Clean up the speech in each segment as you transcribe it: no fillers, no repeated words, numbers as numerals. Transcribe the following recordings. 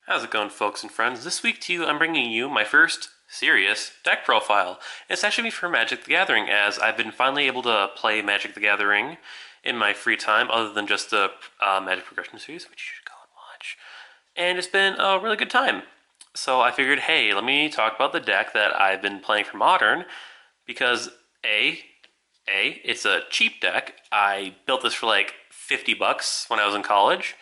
How's it going, folks and friends? This week to you, I'm bringing you my first serious deck profile. It's actually for Magic the Gathering, as I've been finally able to play Magic the Gathering in my free time, other than just the Magic Progression series, which you should go and watch. And it's been a really good time. So I figured, hey, let me talk about the deck that I've been playing for Modern, because it's a cheap deck. I built this for like $50 when I was in college.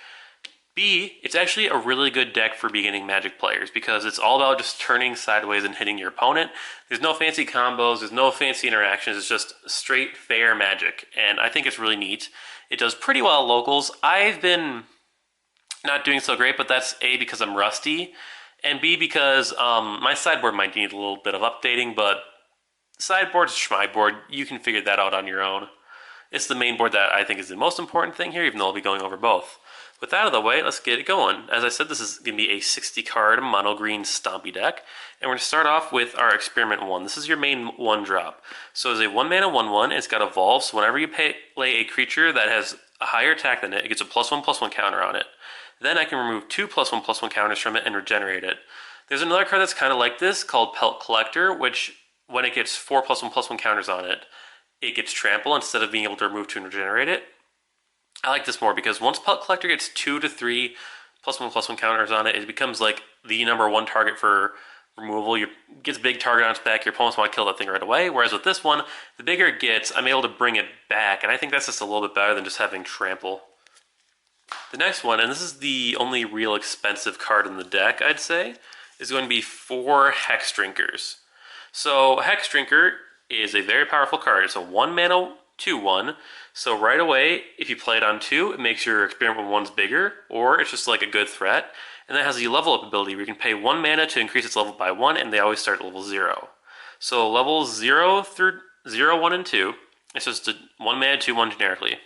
B, it's actually a really good deck for beginning Magic players because it's all about just turning sideways and hitting your opponent. There's no fancy combos, there's no fancy interactions, it's just straight fair Magic, and I think it's really neat. It does pretty well at locals. I've been not doing so great, but that's A, because I'm rusty, and B, because my sideboard might need a little bit of updating, but sideboard's my board. You can figure that out on your own. It's the main board that I think is the most important thing here, even though I'll be going over both. With that out of the way, let's get it going. As I said, this is going to be a 60-card mono-green Stompy deck, and we're going to start off with our Experiment 1. This is your main 1-drop. So it's a 1-mana 1-1, it's got Evolve, so whenever you play a creature that has a higher attack than it gets a +1/+1 counter on it. Then I can remove 2 +1/+1 counters from it and regenerate it. There's another card that's kind of like this, called Pelt Collector, which, when it gets 4 +1/+1 counters on it, it gets Trample instead of being able to remove 2 and regenerate it. I like this more because once Pelt Collector gets 2 to 3 +1/+1 counters on it, it becomes like the #1 target for removal. It gets a big target on its back, your opponents want to kill that thing right away, whereas with this one, the bigger it gets, I'm able to bring it back, and I think that's just a little bit better than just having Trample. The next one, and this is the only real expensive card in the deck, I'd say, is going to be 4 Hexdrinkers. So Hexdrinker is a very powerful card. It's a 1-mana 2-1, so right away, if you play it on 2, it makes your Experiment 1s bigger, or it's just like a good threat. And that has the level up ability where you can pay 1 mana to increase its level by 1, and they always start at level 0. So levels 0 through 0, 1, and 2, it's just a 1-mana 2-1 generically.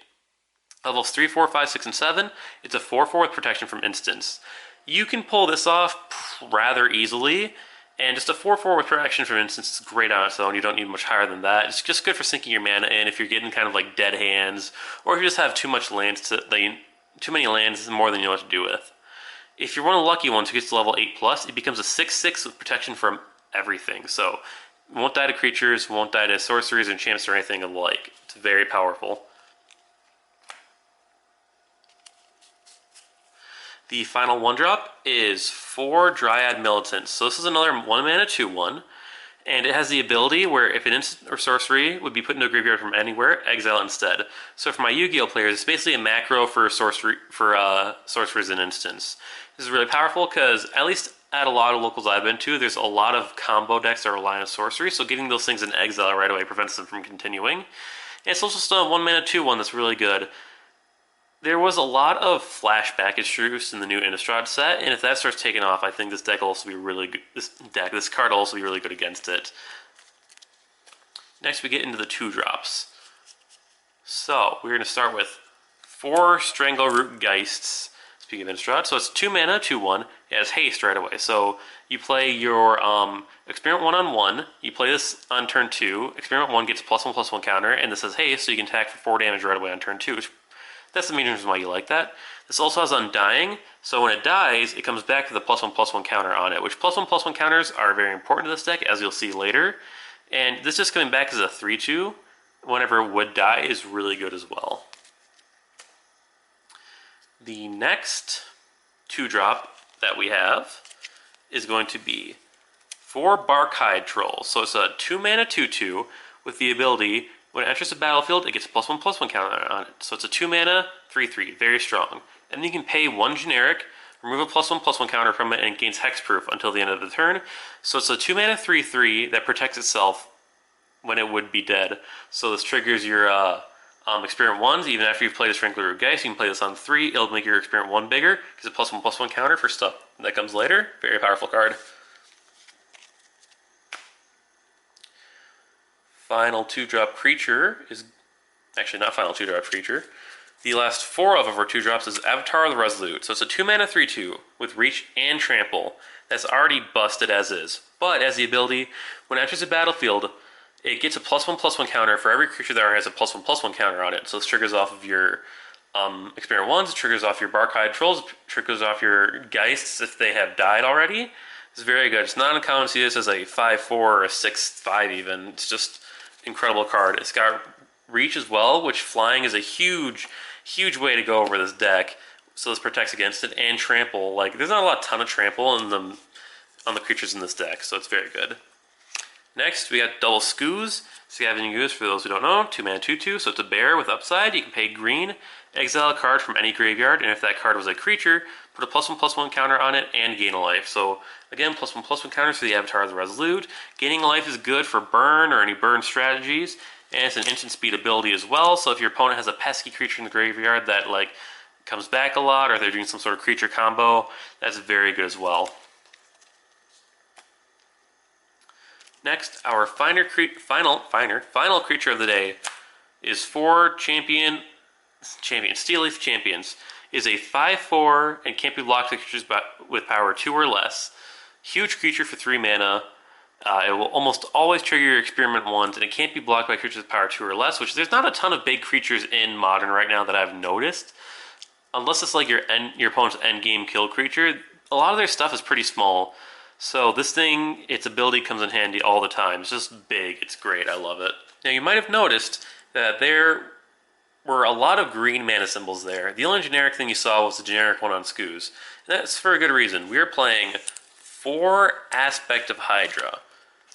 Levels 3, 4, 5, 6, and 7, it's a 4/4 with protection from instants. You can pull this off rather easily, and just a 4/4 with protection from instants is great on its own. You don't need much higher than that. It's just good for sinking your mana in if you're getting kind of like dead hands, or if you just have too much lands too many lands more than you know what to do with. If you're one of the lucky ones who gets to level 8+, it becomes a 6/6 with protection from everything. So it won't die to creatures, won't die to sorceries, enchantments, or anything alike. It's very powerful. The final 1-drop is 4 Dryad Militant. So this is another 1-mana 2-1, and it has the ability where if an instant or sorcery would be put into a graveyard from anywhere, exile instead. So for my Yu-Gi-Oh players, it's basically a macro for sorceries and instants. This is really powerful because, at least at a lot of locals I've been to, there's a lot of combo decks that rely on sorcery, so getting those things in exile right away prevents them from continuing. And it's also still a 1-mana 2-1 that's really good. There was a lot of flashback issues in the new Innistrad set, and if that starts taking off, I think this deck will also be really good. This card will also be really good against it. Next, we get into the 2-drops. So we're going to start with 4 Strangler Root Geists. Speaking of Innistrad, so it's 2-mana 2-1. It has haste right away. So you play your Experiment 1 on 1. You play this on turn 2. Experiment 1 gets a +1/+1 counter, and this says haste, so you can attack for 4 damage right away on turn 2, which that's the main reason why you like that. This also has Undying, so when it dies, it comes back to the +1/+1 counter on it, which +1/+1 counters are very important to this deck, as you'll see later. And this just coming back as a 3/2, whenever it would die, is really good as well. The next 2-drop that we have is going to be 4 Barkhide Trolls. So it's a 2-mana 2/2 with the ability, when it enters the battlefield, it gets a +1/+1 counter on it. So it's a 2-mana 3/3, very strong. And then you can pay 1 generic, remove a +1/+1 counter from it, and it gains hexproof until the end of the turn. So it's a 2-mana 3/3 that protects itself when it would be dead. So this triggers your Experiment 1s, even after you've played a Strangler Root Geist. You can play this on 3, it'll make your Experiment 1 bigger, gives a +1/+1 counter for stuff that comes later. Very powerful card. Final 2-drop creature is, actually not final 2-drop creature, the last 4 of our 2-drops is Avatar of the Resolute. So it's a 2-mana 3/2 with reach and trample that's already busted as is, but as the ability, when it enters the battlefield, it gets a +1/+1 counter for every creature that already has a +1/+1 counter on it. So this triggers off of your Experiment 1s, it triggers off your Barkhide Trolls, triggers off your Geists if they have died already. It's very good. It's not uncommon to see this as a 5-4 or a 6-5 even. It's just incredible card. It's got Reach as well, which flying is a huge, huge way to go over this deck. So this protects against it, and Trample. Like, there's not a ton of Trample on the creatures in this deck, so it's very good. Next, we got double Scoos. Scavenging Goose, for those who don't know, 2-mana 2-2, so it's a bear with upside. You can pay green, exile a card from any graveyard, and if that card was a creature, put a +1/+1 counter on it and gain a life. So again, +1/+1 counters for the Avatar of the Resolute. Gaining a life is good for burn or any burn strategies, and it's an instant speed ability as well. So if your opponent has a pesky creature in the graveyard that like comes back a lot, or they're doing some sort of creature combo, that's very good as well. Next, our final creature of the day is 4 Steel Leaf Champions. Is a 5-4 and can't be blocked by creatures with power 2 or less. Huge creature for 3 mana. It will almost always trigger your Experiment 1s, and it can't be blocked by creatures with power 2 or less, which there's not a ton of big creatures in Modern right now that I've noticed. Unless it's like your opponent's endgame kill creature, a lot of their stuff is pretty small. So this thing, its ability comes in handy all the time. It's just big. It's great. I love it. Now you might have noticed that there were a lot of green mana symbols there. The only generic thing you saw was the generic one on Scoos. And that's for a good reason. We are playing 4 Aspect of Hydra.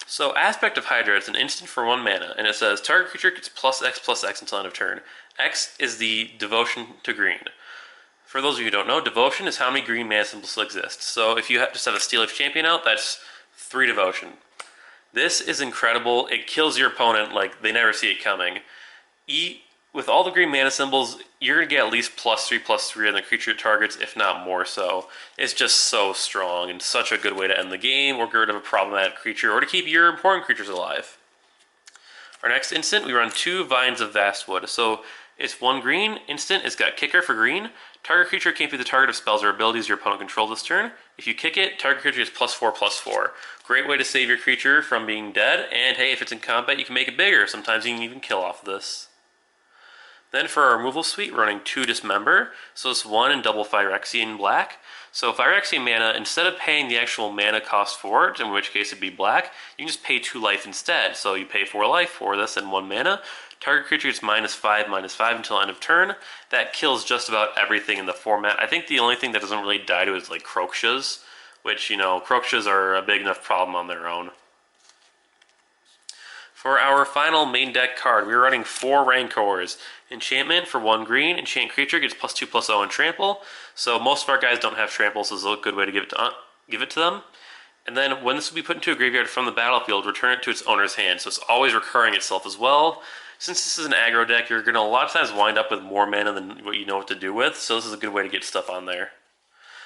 So Aspect of Hydra is an instant for 1 mana, and it says target creature gets +X/+X until end of turn. X is the devotion to green. For those of you who don't know, devotion is how many green mana symbols still exist. So if you just have a Steel Leaf Champion out, that's 3 devotion. This is incredible. It kills your opponent like they never see it coming. With all the green mana symbols, you're going to get at least +3/+3 on the creature targets, if not more so. It's just so strong and such a good way to end the game or get rid of a problematic creature or to keep your important creatures alive. Our next instant, we run 2 Vines of Vastwood. So it's 1 green instant. It's got Kicker for green. Target creature can't be the target of spells or abilities your opponent controls this turn. If you kick it, target creature is +4/+4. Great way to save your creature from being dead. And hey, if it's in combat, you can make it bigger. Sometimes you can even kill off this. Then for our removal suite, we're running 2 Dismember. So it's 1 and double Phyrexian black. So Phyrexian mana, instead of paying the actual mana cost for it, in which case it'd be black, you can just pay 2 life instead. So you pay 4 life for this and 1 mana. Target creature is -5/-5 until end of turn. That kills just about everything in the format. I think the only thing that doesn't really die to is like Croakshas, which, you know, Croakshas are a big enough problem on their own. For our final main deck card, we're running 4 Rancors. Enchantment for 1 green. Enchant creature gets +2/+0 and trample. So most of our guys don't have trample, so this is a good way to give it to them. And then when this will be put into a graveyard from the battlefield, return it to its owner's hand. So it's always recurring itself as well. Since this is an aggro deck, you're going to a lot of times wind up with more mana than what you know what to do with. So this is a good way to get stuff on there.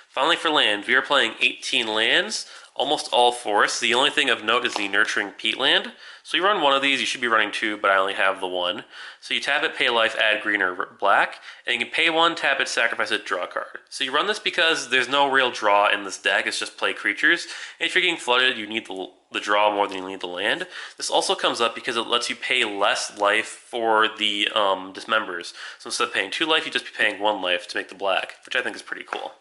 Finally for land, we are playing 18 lands, almost all forests. The only thing of note is the Nurturing Peatland. So you run 1 of these, you should be running 2, but I only have the 1. So you tap it, pay life, add green or black, and you can pay 1, tap it, sacrifice it, draw a card. So you run this because there's no real draw in this deck, it's just play creatures. And if you're getting flooded, you need the draw more than you need the land. This also comes up because it lets you pay less life for the Dismembers. So instead of paying 2 life, you just be paying 1 life to make the black, which I think is pretty cool.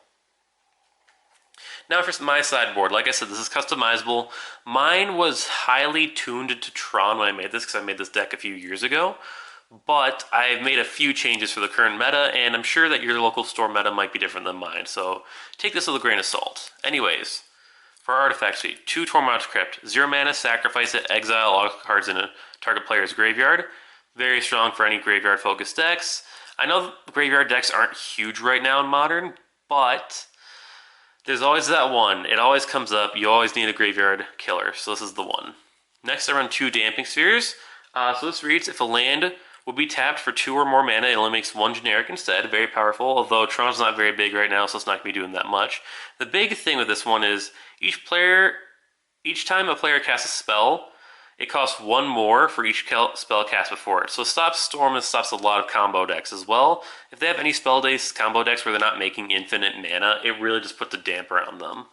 Now for my sideboard, like I said, this is customizable. Mine was highly tuned to Tron when I made this, because I made this deck a few years ago. But I've made a few changes for the current meta, and I'm sure that your local store meta might be different than mine, so take this with a grain of salt. Anyways, for our artifact suite, 2 Tormod's Crypt, 0 mana, sacrifice it, exile all cards in a target player's graveyard. Very strong for any graveyard-focused decks. I know graveyard decks aren't huge right now in Modern, but there's always that one. It always comes up. You always need a graveyard killer, so this is the one. Next, I run 2 Damping Spheres. So this reads, if a land will be tapped for 2 or more mana, it only makes 1 generic instead. Very powerful, although Tron's not very big right now, so it's not going to be doing that much. The big thing with this one is each time a player casts a spell, it costs 1 more for each spell cast before it. So it stops Storm and stops a lot of combo decks as well. If they have any spell-based combo decks where they're not making infinite mana, it really just puts a damper on them.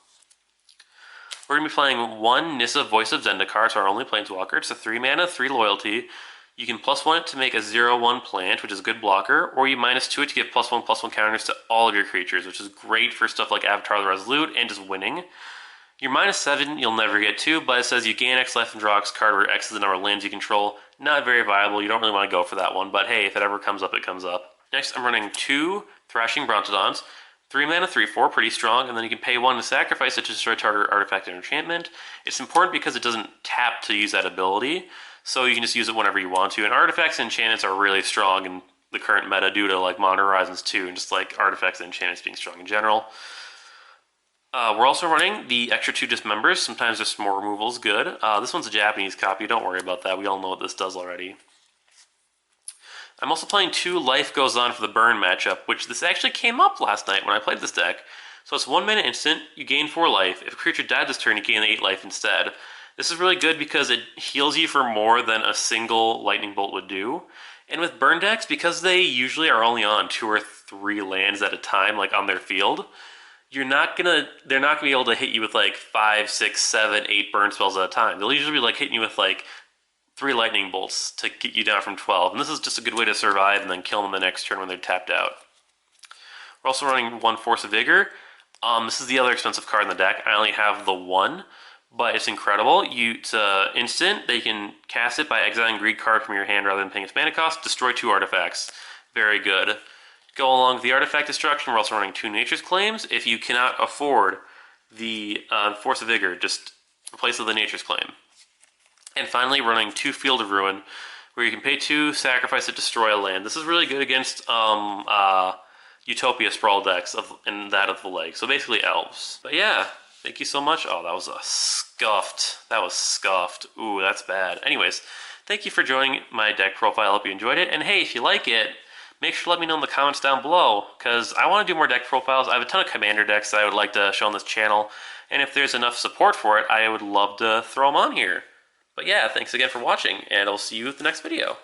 We're going to be playing 1 Nissa Voice of Zendikar, so our only planeswalker. It's a 3 mana, 3 loyalty. You can +1 it to make a 0/1 plant, which is a good blocker, or you -2 it to give +1/+1 counters to all of your creatures, which is great for stuff like Avatar the Resolute and just winning. Your -7 you'll never get to, but it says you gain X life and draw X card where X is the number of lands you control. Not very viable, you don't really want to go for that one, but hey, if it ever comes up, it comes up. Next, I'm running 2 Thrashing Brontodons. 3 mana, 3/4, pretty strong, and then you can pay 1 to sacrifice it to destroy target artifact and enchantment. It's important because it doesn't tap to use that ability, so you can just use it whenever you want to. And artifacts and enchantments are really strong in the current meta due to like Modern Horizons 2 and just like artifacts and enchantments being strong in general. We're also running the extra 2 Dismembers. Sometimes just more removal is good. This one's a Japanese copy, don't worry about that. We all know what this does already. I'm also playing 2 Life Goes On for the Burn matchup, which this actually came up last night when I played this deck. So it's 1 mana instant, you gain 4 life. If a creature died this turn, you gain 8 life instead. This is really good because it heals you for more than a single Lightning Bolt would do. And with burn decks, because they usually are only on 2 or 3 lands at a time, like on their field, they're not gonna be able to hit you with like 5, 6, 7, 8 burn spells at a time. They'll usually be like hitting you with like 3 lightning bolts to get you down from 12. And this is just a good way to survive and then kill them the next turn when they're tapped out. We're also running 1 Force of Vigor. This is the other expensive card in the deck. I only have the 1, but it's incredible. It's instant. They can cast it by exiling greed card from your hand rather than paying its mana cost. Destroy 2 artifacts. Very good. Go along with the artifact destruction. We're also running 2 Nature's Claims. If you cannot afford the Force of Vigor, just replace it with a Nature's Claim. And finally, running 2 Field of Ruin, where you can pay 2, sacrifice it, destroy a land. This is really good against Utopia Sprawl decks and that of the Leg. So basically elves. But yeah, thank you so much. Oh, that was scuffed. That was scuffed. Ooh, that's bad. Anyways, thank you for joining my deck profile. I hope you enjoyed it. And hey, if you like it, make sure to let me know in the comments down below, because I want to do more deck profiles. I have a ton of commander decks that I would like to show on this channel. And if there's enough support for it, I would love to throw them on here. But yeah, thanks again for watching, and I'll see you with the next video.